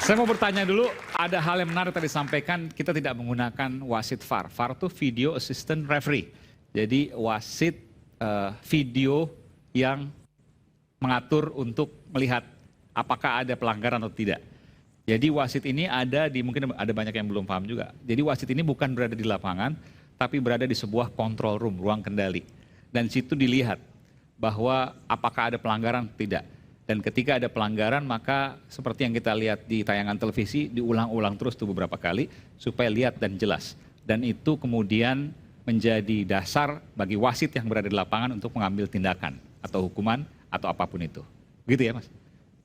Saya mau bertanya dulu, ada hal yang menarik tadi disampaikan, kita tidak menggunakan wasit VAR. VAR itu Video Assistant Referee. Jadi wasit video yang mengatur untuk melihat apakah ada pelanggaran atau tidak. Jadi wasit ini ada di, mungkin ada banyak yang belum paham juga. Jadi wasit ini bukan berada di lapangan, tapi berada di sebuah control room, ruang kendali. Dan situ dilihat bahwa apakah ada pelanggaran atau tidak. Dan ketika ada pelanggaran maka seperti yang kita lihat di tayangan televisi diulang-ulang terus tuh beberapa kali supaya lihat dan jelas. Dan itu kemudian menjadi dasar bagi wasit yang berada di lapangan untuk mengambil tindakan atau hukuman atau apapun itu. Gitu ya Mas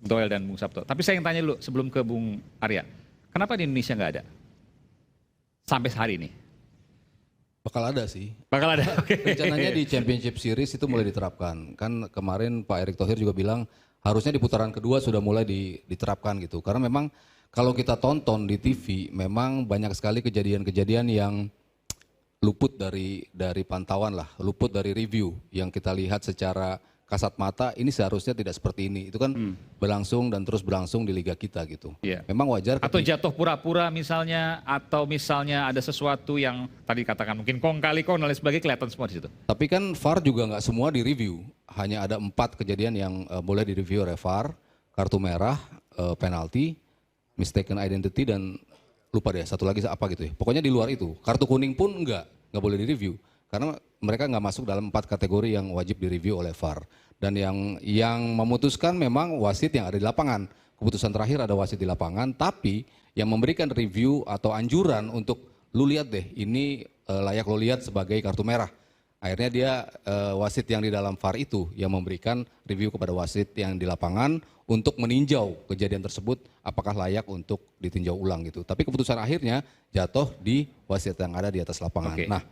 Doel dan Bung Sabto. Tapi saya yang tanya dulu sebelum ke Bung Arya. Kenapa di Indonesia nggak ada? Sampai hari ini. Bakal ada sih. Bakal ada. Rencananya di Championship Series itu mulai diterapkan. Kan kemarin Pak Erick Thohir juga bilang harusnya di putaran kedua sudah mulai diterapkan gitu. Karena memang kalau kita tonton di TV memang banyak sekali kejadian-kejadian yang luput dari pantauan lah, luput dari review yang kita lihat secara kasat mata. Ini seharusnya tidak seperti ini. Itu kan berlangsung dan terus berlangsung di liga kita gitu. Iya. Memang wajar. Atau jatuh pura-pura misalnya, atau misalnya ada sesuatu yang tadi katakan mungkin kong kali kong dan lain sebagainya kelihatan semua di situ. Tapi kan VAR juga nggak semua direview. Hanya ada 4 kejadian yang boleh direview oleh VAR, kartu merah, penalti, mistaken identity, dan lupa deh satu lagi apa gitu ya. Pokoknya di luar itu. Kartu kuning pun nggak boleh direview. Karena mereka nggak masuk dalam 4 kategori yang wajib direview oleh VAR. Dan yang memutuskan memang wasit yang ada di lapangan. Keputusan terakhir ada wasit di lapangan, tapi yang memberikan review atau anjuran untuk lu lihat deh, ini layak lo lihat sebagai kartu merah. Akhirnya dia wasit yang di dalam VAR itu yang memberikan review kepada wasit yang di lapangan untuk meninjau kejadian tersebut apakah layak untuk ditinjau ulang gitu. Tapi keputusan akhirnya jatuh di wasit yang ada di atas lapangan. Oke. Nah,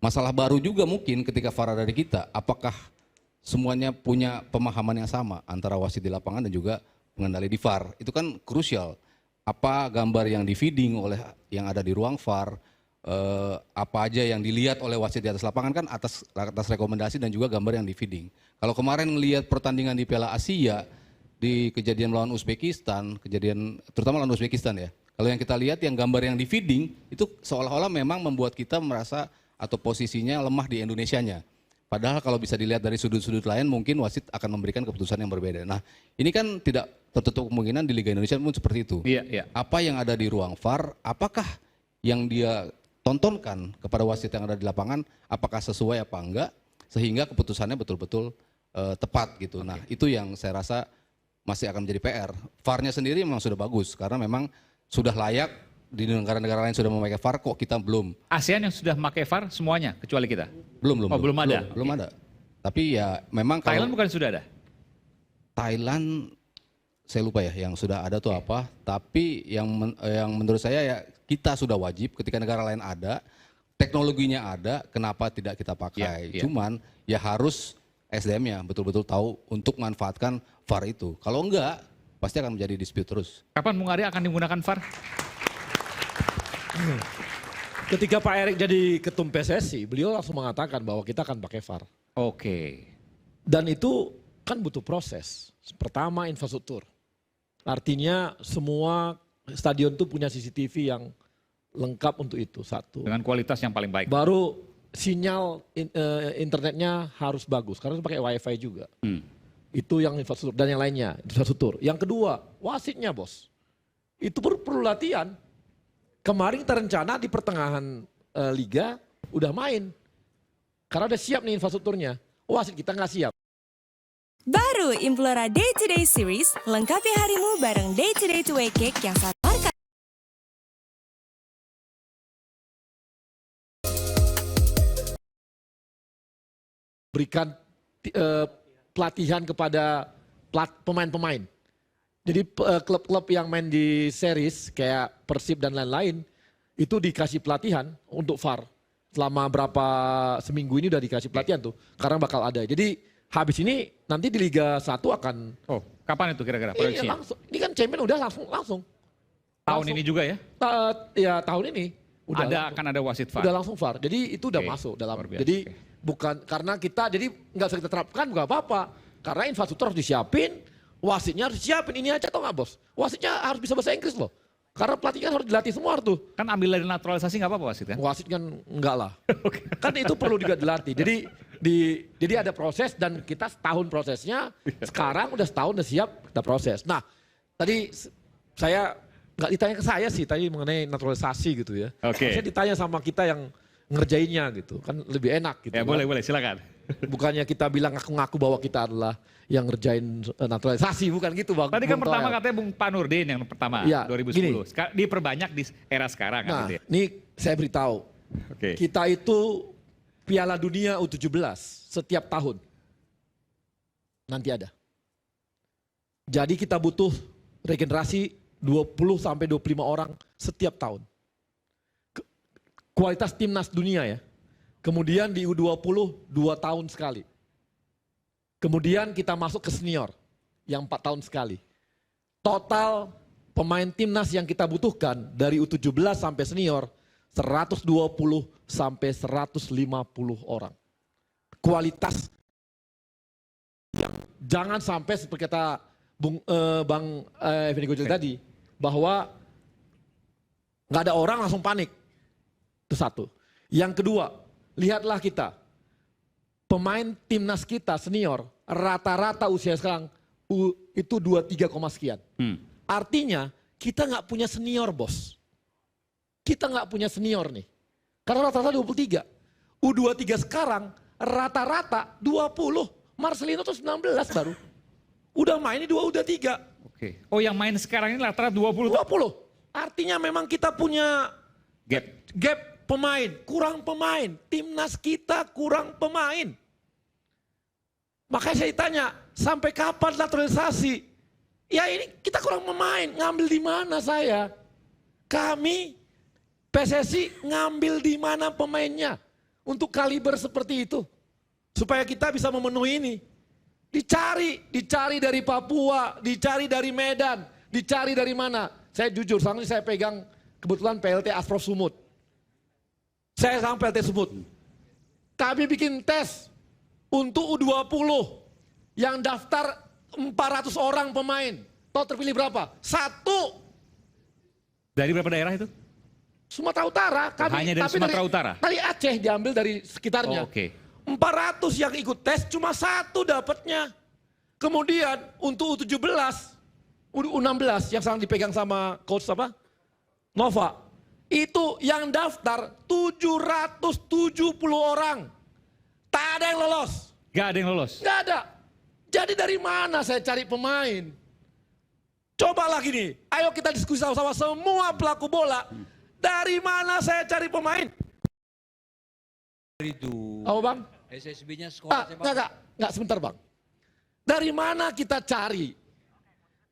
masalah baru juga mungkin ketika VAR ada di kita, apakah semuanya punya pemahaman yang sama antara wasit di lapangan dan juga pengendali di VAR. Itu kan krusial. Apa gambar yang di feeding oleh yang ada di ruang VAR, apa aja yang dilihat oleh wasit di atas lapangan kan atas rekomendasi dan juga gambar yang di feeding. Kalau kemarin ngelihat pertandingan di Piala Asia di kejadian melawan Uzbekistan, terutama lawan Uzbekistan ya. Kalau yang kita lihat yang gambar yang di feeding itu seolah-olah memang membuat kita merasa atau posisinya lemah di Indonesianya. Padahal kalau bisa dilihat dari sudut-sudut lain mungkin wasit akan memberikan keputusan yang berbeda. Nah, ini kan tidak tertutup kemungkinan di Liga Indonesia pun seperti itu. Iya, iya. Apa yang ada di ruang VAR, apakah yang dia tontonkan kepada wasit yang ada di lapangan, apakah sesuai apa enggak, sehingga keputusannya betul-betul tepat gitu. Nah, itu yang saya rasa masih akan menjadi PR. VAR-nya sendiri memang sudah bagus, karena memang sudah layak. Di negara-negara lain sudah memakai VAR, kok kita belum? ASEAN yang sudah memakai VAR semuanya kecuali kita? Belum ada? Belum ada. Tapi ya memang kalau Thailand bukan sudah ada? Thailand saya lupa ya yang sudah ada tuh apa. Tapi yang menurut saya ya kita sudah wajib ketika negara lain ada, teknologinya ada, kenapa tidak kita pakai? Cuman ya harus SDM-nya betul-betul tahu untuk manfaatkan VAR itu. Kalau enggak pasti akan menjadi dispute terus. Kapan Bung Arya akan digunakan VAR? Ketika Pak Erick jadi ketum PSSI, beliau langsung mengatakan bahwa kita akan pakai VAR. Oke. Dan itu kan butuh proses. Pertama infrastruktur. Artinya semua stadion itu punya CCTV yang lengkap untuk itu, satu. Dengan kualitas yang paling baik. Baru sinyal internetnya harus bagus, karena pakai wifi juga. Itu yang infrastruktur dan yang lainnya, infrastruktur. Yang kedua, wasitnya bos. Itu perlu latihan. Kemarin terencana di pertengahan liga udah main. Karena udah siap nih infrastrukturnya. Wasit kita nggak siap. Baru Implora Day to Day Series, lengkapi harimu bareng Day to Day 2 Cake yang satu harga. Berikan pelatihan kepada pemain-pemain. Jadi klub-klub yang main di series kayak Persib dan lain-lain itu dikasih pelatihan untuk VAR. Selama berapa seminggu ini udah dikasih pelatihan tuh. Karena bakal ada. Jadi habis ini nanti di Liga 1 akan. Oh, kapan itu kira-kira Iya proyeksinya? langsung. Ini kan champion udah langsung. Tahun ini juga ya? Ya tahun ini. Akan ada wasit VAR. Udah langsung VAR. Jadi itu udah masuk dalam. Jadi bukan karena kita jadi nggak usah kita terapkan nggak apa-apa. Karena infrastruktur harus disiapin. wasitnya harus siapin ini aja atau nggak bos? Wasitnya harus bisa bahasa Inggris loh. Karena pelatih kan harus dilatih semua tuh. Kan ambil dari naturalisasi nggak apa-apa wasit kan? Wasit kan enggak lah. Kan itu perlu juga dilatih. Jadi ada proses dan kita setahun prosesnya. Sekarang udah setahun udah siap kita proses. Nah tadi saya nggak ditanya ke saya sih tadi mengenai naturalisasi gitu ya. Oke. Saya ditanya sama kita yang ngerjainnya gitu. Kan lebih enak gitu. Ya kan. boleh silakan. Bukannya kita bilang ngaku-ngaku bahwa kita adalah yang ngerjain naturalisasi, bukan gitu Bang. Tadi kan Bung pertama Toel. katanya Bung Pak Nurdin yang pertama, Iya, 2010. gini. Diperbanyak di era sekarang kan Nah, gitu ya. ini saya beritahu. Oke. Kita itu Piala Dunia U17 setiap tahun. Nanti ada. Jadi kita butuh regenerasi 20 sampai 25 orang setiap tahun. Kualitas timnas dunia ya. Kemudian di U20 2 tahun sekali. Kemudian kita masuk ke senior yang 4 tahun sekali. Total pemain timnas yang kita butuhkan dari U17 sampai senior 120 sampai 150 orang. Kualitas yang jangan sampai seperti kata Bang Effendi Gojil tadi bahwa nggak ada orang langsung panik. Itu satu. Yang kedua, lihatlah kita. Pemain timnas kita senior rata-rata usia sekarang itu 23, sekian. Artinya kita nggak punya senior bos. Kita nggak punya senior nih. Karena rata-rata 23. U23 sekarang rata-rata 20. Marcelino tuh 19 baru. Udah main ini U23. Oke. Oh yang main sekarang ini rata-rata 20. 20. Artinya memang kita punya gap pemain, kurang pemain. Timnas kita kurang pemain. Makanya saya tanya, sampai kapan naturalisasi? Ya ini kita kurang pemain, ngambil di mana saya? Kami PSSI ngambil di mana pemainnya untuk kaliber seperti itu. Supaya kita bisa memenuhi ini. Dicari dari Papua, dicari dari Medan, dicari dari mana. Saya jujur, sekarang ini saya pegang kebetulan PLT Asprof Sumut. Saya sama PLT Sumut. Kami bikin tes untuk U20 yang daftar 400 orang pemain. Tahu terpilih berapa? 1. Dari berapa daerah itu? Sumatera Utara. Hanya dari Sumatera Utara? Dari Aceh diambil dari sekitarnya. Oh, oke. 400 yang ikut tes cuma 1 dapatnya. Kemudian untuk U17, U16 yang sekarang dipegang sama coach apa? Nova. Itu yang daftar 770 orang. Tak ada yang lolos. Gak ada yang lolos? Gak ada. Jadi dari mana saya cari pemain? Coba lagi nih, ayo kita diskusi sama-sama semua pelaku bola. Dari mana saya cari pemain? Itu Apa bang? SSB-nya sekolah Enggak, sebentar bang. Dari mana kita cari?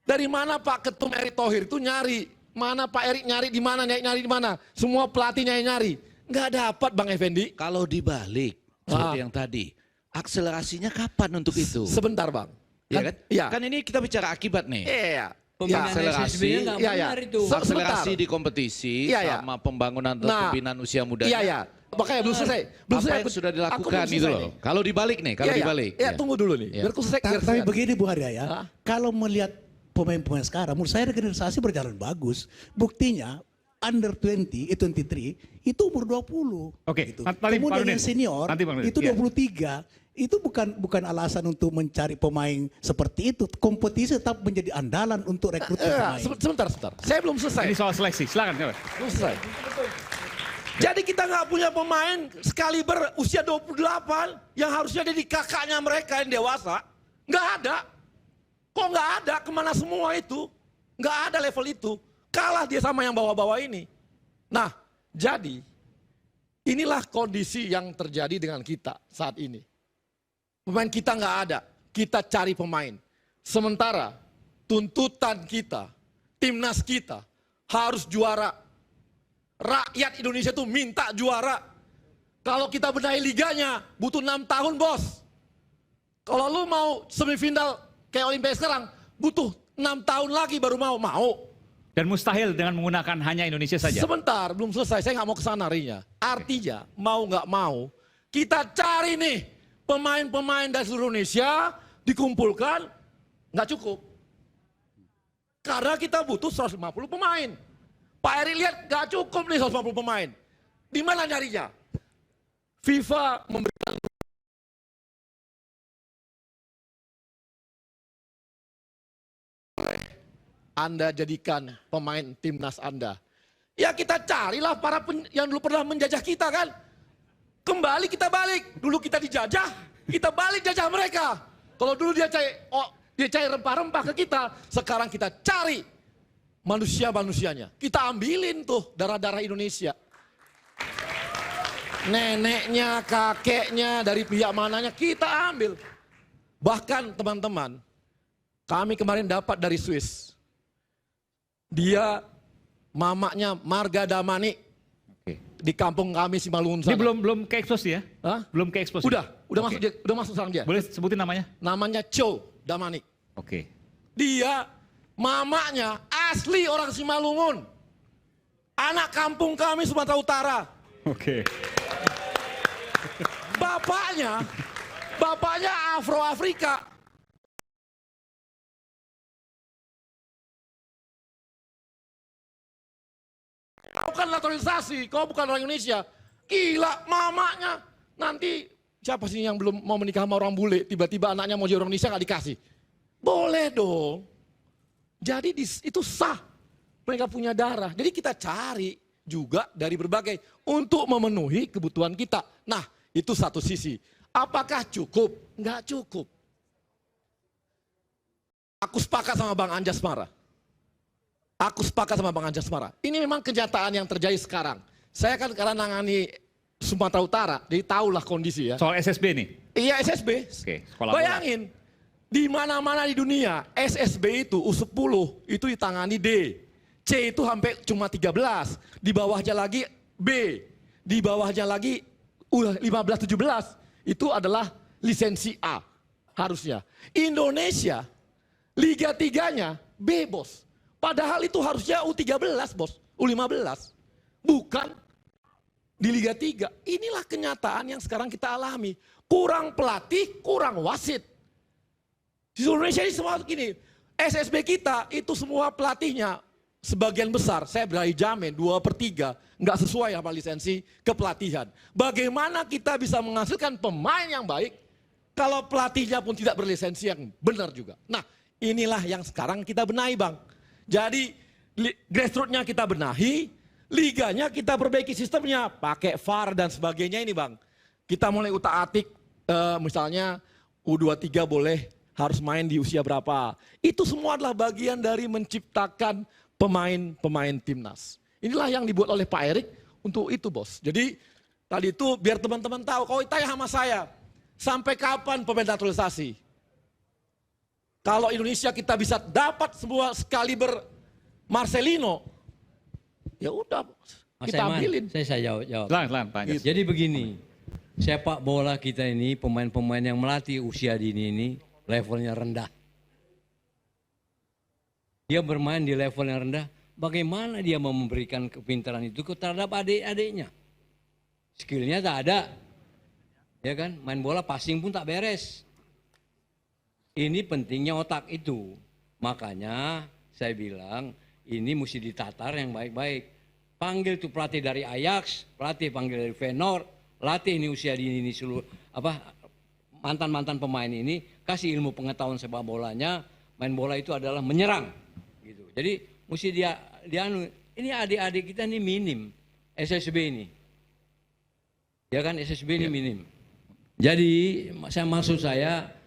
Dari mana Pak Ketum Erick Thohir itu nyari? Mana Pak Erick nyari di mana, nyari di mana? Semua pelatihnya yang nyari. Enggak dapat Bang Effendi. kalau dibalik seperti yang tadi, akselerasinya kapan untuk itu? Sebentar bang. Ya kan? Iya. Kan ini kita bicara akibat nih. Iya. Pembinaan akselerasi. SSB-nya nggak Iya, benar iya. itu. Akselerasi di kompetisi Iya, iya. sama pembangunan atau Nah, pembinaan usia muda. Iya, iya. Makanya belum selesai. Belum Apa selesai. yang sudah Aku dilakukan belum itu selesai loh. nih. Kalau dibalik nih, kalau Iya, iya. dibalik. Iya, tunggu dulu nih. Iya. Biar aku selesai. Tapi begini Bu Haryaya, Hah? kalau melihat pemain-pemain sekarang, menurut saya regenerasi berjalan bagus. Buktinya under 20, 23 itu umur 20. Oke, gitu. nanti Pak Kemudian Nurdin. yang senior Nanti Pak Nurdin, itu iya. 23. Itu bukan alasan untuk mencari pemain seperti itu. Kompetisi tetap menjadi andalan untuk rekrut pemain. Sebentar. Saya belum selesai. Ini soal seleksi, silakan. Belum selesai. Jadi kita nggak punya pemain sekaliber usia 28 yang harusnya jadi kakaknya mereka yang dewasa. Nggak ada. Kok nggak ada? Kemana semua itu? Nggak ada level itu. Kalah dia sama yang bawa-bawa ini. Nah, jadi inilah kondisi yang terjadi dengan kita saat ini. Pemain kita nggak ada. Kita cari pemain. Sementara tuntutan kita, timnas kita harus juara. Rakyat Indonesia itu minta juara. Kalau kita benahi liganya butuh 6 tahun bos. Kalau lu mau semifinal kayak Olimpiade sekarang butuh 6 tahun lagi baru mau. Dan mustahil dengan menggunakan hanya Indonesia saja. Sebentar, belum selesai. Saya nggak mau kesana Rinya. Artinya mau nggak mau kita cari nih pemain-pemain dari seluruh Indonesia dikumpulkan nggak cukup. Karena kita butuh 150 pemain. Pak Erik lihat gak cukup nih 150 pemain. Di mana nyarinya? FIFA memberikan Anda jadikan pemain timnas Anda. Ya kita carilah para yang dulu pernah menjajah kita kan. Kembali kita balik. Dulu kita dijajah, kita balik jajah mereka. Kalau dulu dia cari rempah-rempah ke kita, sekarang kita cari manusia-manusianya. Kita ambilin tuh darah-darah Indonesia. Neneknya, kakeknya, dari pihak mananya kita ambil. Bahkan teman-teman, kami kemarin dapat dari Swiss. Dia mamanya Marga Damani di kampung kami Simalungun sana. Ini belum ke expose ya? Hah? Belum ke expose. Udah Oke. masuk sekarang dia. Boleh sebutin namanya? Namanya Cho Damani. Oke. Dia mamanya asli orang Simalungun. Anak kampung kami Sumatera Utara. Oke. Bapaknya Afro-Afrika. Kau kan naturalisasi, kau bukan orang Indonesia. Gila, mamanya. Nanti siapa sih yang belum mau menikah sama orang bule, tiba-tiba anaknya mau jadi orang Indonesia gak dikasih? Boleh dong. Jadi itu sah. Mereka punya darah. Jadi kita cari juga dari berbagai untuk memenuhi kebutuhan kita. Nah, itu satu sisi. Apakah cukup? Enggak cukup. Aku sepakat sama Bang Anjas Mara. Ini memang kenyataan yang terjadi sekarang. Saya kan karena nangani Sumatera Utara, jadi tahulah kondisi ya. Soal SSB nih? Iya SSB. Oke, sekolah bola. Bayangin, di mana-mana di dunia SSB itu U10 itu ditangani D. C itu sampai cuma 13. Di bawahnya lagi B. Di bawahnya lagi U15 17 itu adalah lisensi A harusnya. Indonesia Liga 3-nya B, Bos. Padahal itu harusnya U13, Bos. U15. Bukan di Liga 3. Inilah kenyataan yang sekarang kita alami. Kurang pelatih, kurang wasit. Di Indonesia ini semua gini. SSB kita itu semua pelatihnya sebagian besar, saya berani jamin 2/3 nggak sesuai sama lisensi kepelatihan. Bagaimana kita bisa menghasilkan pemain yang baik kalau pelatihnya pun tidak berlisensi yang benar juga. Nah, inilah yang sekarang kita benahi, Bang. Jadi grassroots-nya kita benahi, liganya kita perbaiki sistemnya, pakai VAR dan sebagainya ini, Bang. Kita mulai utak-atik misalnya U23 boleh harus main di usia berapa. Itu semua adalah bagian dari menciptakan pemain-pemain timnas. Inilah yang dibuat oleh Pak Erik untuk itu, Bos. Jadi tadi itu biar teman-teman tahu, kalau tanya sama saya, sampai kapan pemain naturalisasi? Kalau Indonesia kita bisa dapat semua sekaliber Marcelino, ya udah kita ambilin. Saya jawab. Lan, Pak Anjas. Jadi begini, sepak bola kita ini, pemain-pemain yang melatih usia dini ini levelnya rendah. Dia bermain di level yang rendah, bagaimana dia mau memberikan kepintaran itu terhadap adik-adiknya? Skillnya tak ada, ya kan? Main bola passing pun tak beres. Ini pentingnya otak itu. Makanya saya bilang ini mesti ditatar yang baik-baik. Panggil tuh pelatih dari Ajax, pelatih panggil dari Feyenoord, latih ini usia dini ini seluruh mantan-mantan pemain ini, kasih ilmu pengetahuan sepak bolanya. Main bola itu adalah menyerang. Gitu. Jadi mesti dia ini adik-adik kita ini minim SSB ini. Ya kan SSB ini minim. Jadi maksud saya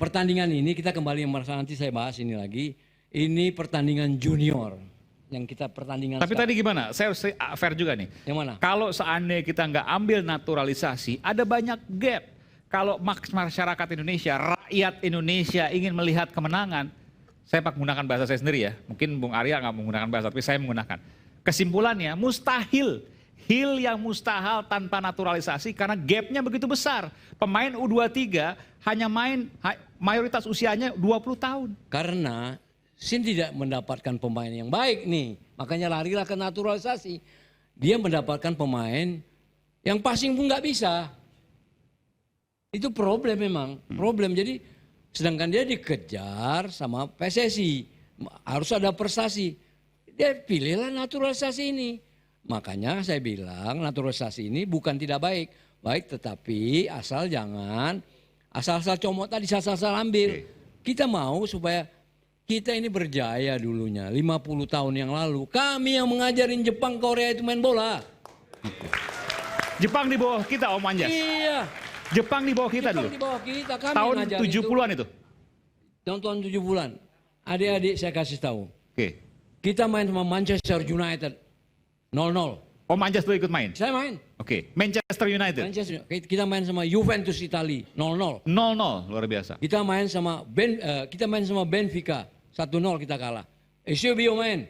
pertandingan ini kita kembali nanti saya bahas ini lagi. Ini pertandingan junior yang kita pertandingan. Tapi tadi gimana? Saya fair juga nih. Yang mana? Kalau seandainya kita nggak ambil naturalisasi, ada banyak gap. Kalau masyarakat Indonesia, rakyat Indonesia ingin melihat kemenangan, saya menggunakan bahasa saya sendiri ya. Mungkin Bung Arya nggak menggunakan bahasa, tapi saya menggunakan. Kesimpulannya mustahil. Hil yang mustahil tanpa naturalisasi karena gapnya begitu besar. Pemain U23 hanya main mayoritas usianya 20 tahun. Karena Sin tidak mendapatkan pemain yang baik nih. Makanya larilah ke naturalisasi. Dia mendapatkan pemain yang passing pun nggak bisa. Itu problem memang. Problem. Jadi sedangkan dia dikejar sama PSSI. harus ada prestasi. Dia pilihlah naturalisasi ini. Makanya saya bilang naturalisasi ini bukan tidak baik. Baik, tetapi asal jangan asal-asal comot tadi, asal-asal ambil. Kita mau supaya kita ini berjaya dulunya 50 tahun yang lalu. Kami yang mengajarin Jepang, Korea itu main bola. Jepang di bawah kita Om Anjas. Iya. Jepang di bawah kita Jepang dulu. di bawah kita. Kami Tahun ngajarin 70-an itu. Tahun 70-an. Adik-adik saya kasih tahu. Oke. Kita main sama Manchester United 0-0. Om Anjas tuh ikut main. Saya main. Oke. Manchester United. Manchester. Kita main sama Juventus Italia 0-0. 0-0, luar biasa. Kita main sama Benfica 1-0 kita kalah. Eusebio main.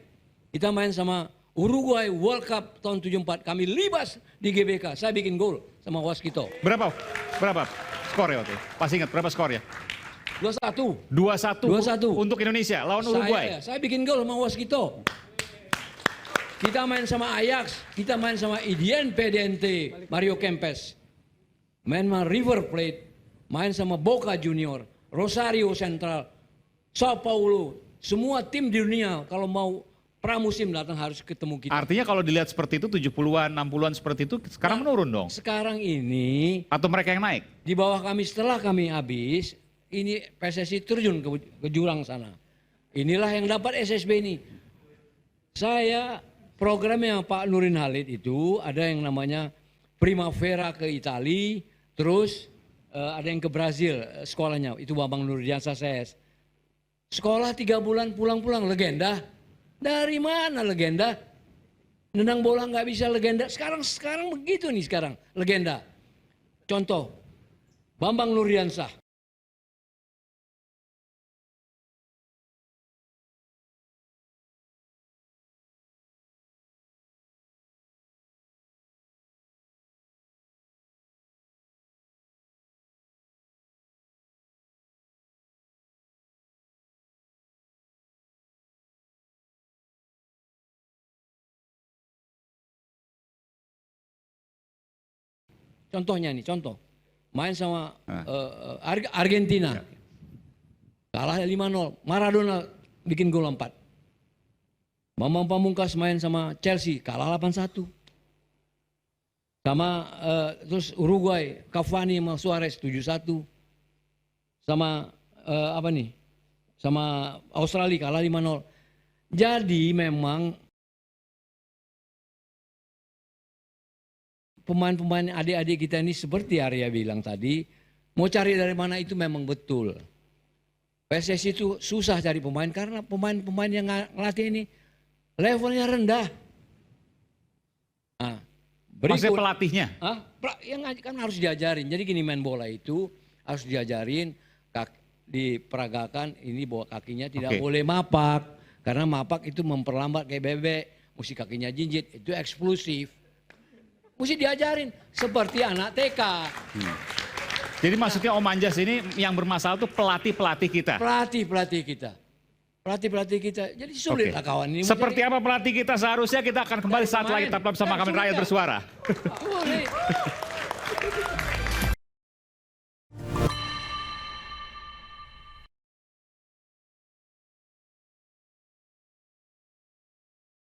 Kita main sama Uruguay World Cup tahun 74. Kami libas di GBK. Saya bikin gol sama Waskito. Berapa skornya waktu itu? Pasti ingat berapa skornya? 2-1. 2-1 2-1. untuk Indonesia lawan Uruguay. Saya bikin gol sama Waskito. Kita main sama Ajax, kita main sama IDN PDNT, Mario Kempes. Main sama River Plate, main sama Boca Junior, Rosario Central, Sao Paulo. Semua tim di dunia kalau mau pramusim datang harus ketemu kita. Artinya kalau dilihat seperti itu 70-an, 60-an seperti itu sekarang menurun dong. Sekarang ini Atau mereka yang naik? di bawah kami setelah kami habis, ini PSSI terjun ke jurang sana. Inilah yang dapat SSB ini. Saya programnya Pak Nurin Halid itu ada yang namanya Primavera ke Italia, terus ada yang ke Brazil sekolahnya, itu Bambang Nurdiansa SES. Sekolah 3 bulan pulang-pulang, legenda. Dari mana legenda? Nendang bola nggak bisa legenda. Sekarang begitu nih sekarang, legenda. Contoh, Bambang Nurdiansa. Contohnya nih, contoh. Main sama Argentina. Kalah 5-0. Maradona bikin gol 4. Bambang Pamungkas main sama Chelsea. Kalah 8-1. Sama terus Uruguay. Cavani sama Suarez 7-1. Sama apa nih? Sama Australia kalah 5-0. Jadi memang pemain-pemain adik-adik kita ini seperti Arya bilang tadi, mau cari dari mana itu memang betul. PSSI itu susah cari pemain karena pemain-pemain yang ngelatih ini levelnya rendah. Nah, Maksudnya pelatihnya? Yang kan harus diajarin. Jadi gini, main bola itu harus diajarin, diperagakan ini bahwa kakinya tidak boleh mapak. Karena mapak itu memperlambat kayak bebek, mesti kakinya jinjit, itu eksplosif. Mesti diajarin seperti anak TK. Jadi maksudnya Om Anjas ini yang bermasalah itu pelatih-pelatih kita. Pelatih-pelatih kita. Pelatih-pelatih kita. Jadi sulit lah kawan ini. Seperti apa pelatih kita seharusnya kita akan kembali saat lagi tetaplah bersama kami Rakyat Bersuara.